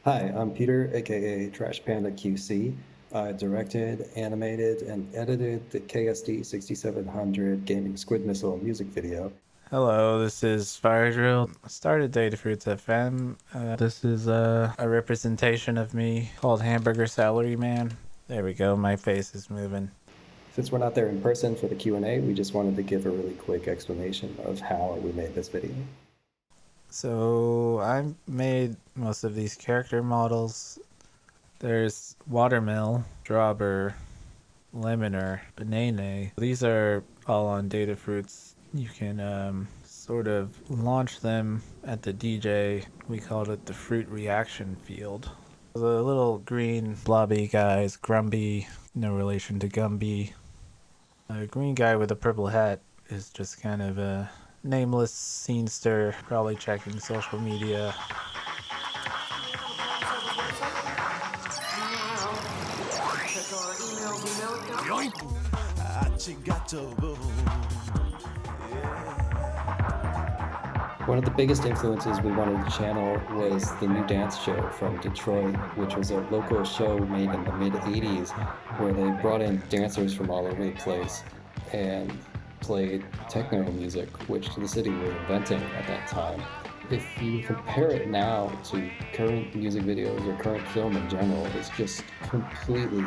Hi, I'm Peter, aka Trash Panda QC. I directed, animated, and edited the KSD 6700 Gaming Squid Missile music video. Hello, this is Fire Drill. I started Data Fruits FM. This is a representation of me called Hamburger Salary Man. There we go, my face is moving. Since we're not there in person for the Q&A, we just wanted to give a really quick explanation of how we made this video. So I made most of these character models. There's Watermill, Drawber, Leminer, Banane. These are all on Data Fruits. You can sort of launch them at the DJ. We called it the fruit reaction field. The little green blobby guy is Grumby, no relation to Gumby. A green guy with a purple hat is just kind of a nameless scenester, probably checking social media. One of the biggest influences we wanted to channel was the new dance show from Detroit, which was a local show made in the mid-80s where they brought in dancers from all over the place and played techno music, which the city was inventing at that time. If you compare it now to current music videos or current film in general, it's just completely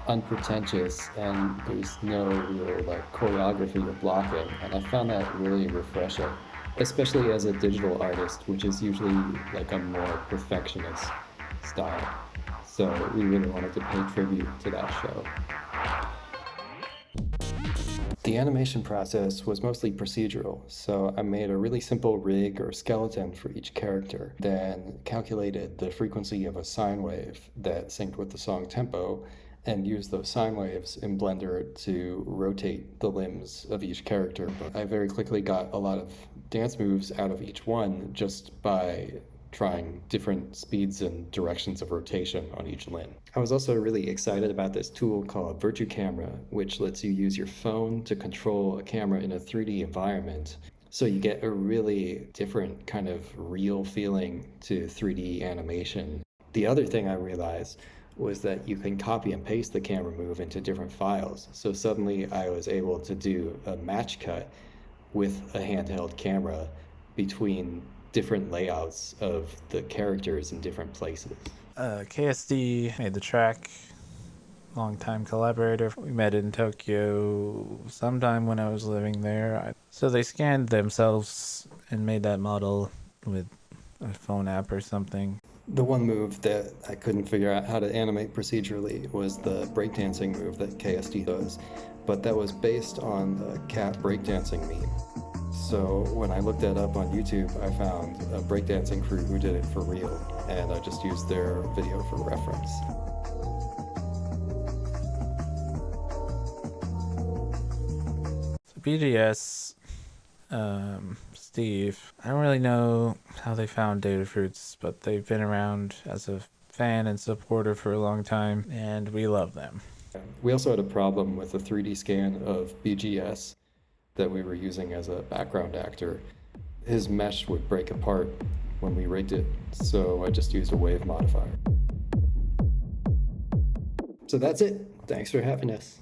unpretentious and there's no real choreography or blocking, and I found that really refreshing, especially as a digital artist, which is usually like a more perfectionist style. So we really wanted to pay tribute to that show. The animation process was mostly procedural, so I made a really simple rig or skeleton for each character, then calculated the frequency of a sine wave that synced with the song tempo, and used those sine waves in Blender to rotate the limbs of each character. But I very quickly got a lot of dance moves out of each one just by trying different speeds and directions of rotation on each limb. I was also really excited about this tool called Virtue Camera, which lets you use your phone to control a camera in a 3D environment. So you get a really different kind of real feeling to 3D animation. The other thing I realized was that you can copy and paste the camera move into different files. So suddenly I was able to do a match cut with a handheld camera between different layouts of the characters in different places. KSD made the track, long-time collaborator. We met in Tokyo sometime when I was living there. So they scanned themselves and made that model with a phone app or something. The one move that I couldn't figure out how to animate procedurally was the breakdancing move that KSD does, but that was based on the cat breakdancing meme. So when I looked that up on YouTube, I found a breakdancing crew who did it for real, and I just used their video for reference. So BTS, Steve, I don't really know how they found Data Fruits, but they've been around as a fan and supporter for a long time, and we love them. We also had a problem with a 3D scan of BGS that we were using as a background actor. His mesh would break apart when we rigged it, so I just used a wave modifier. So that's it. Thanks for having us.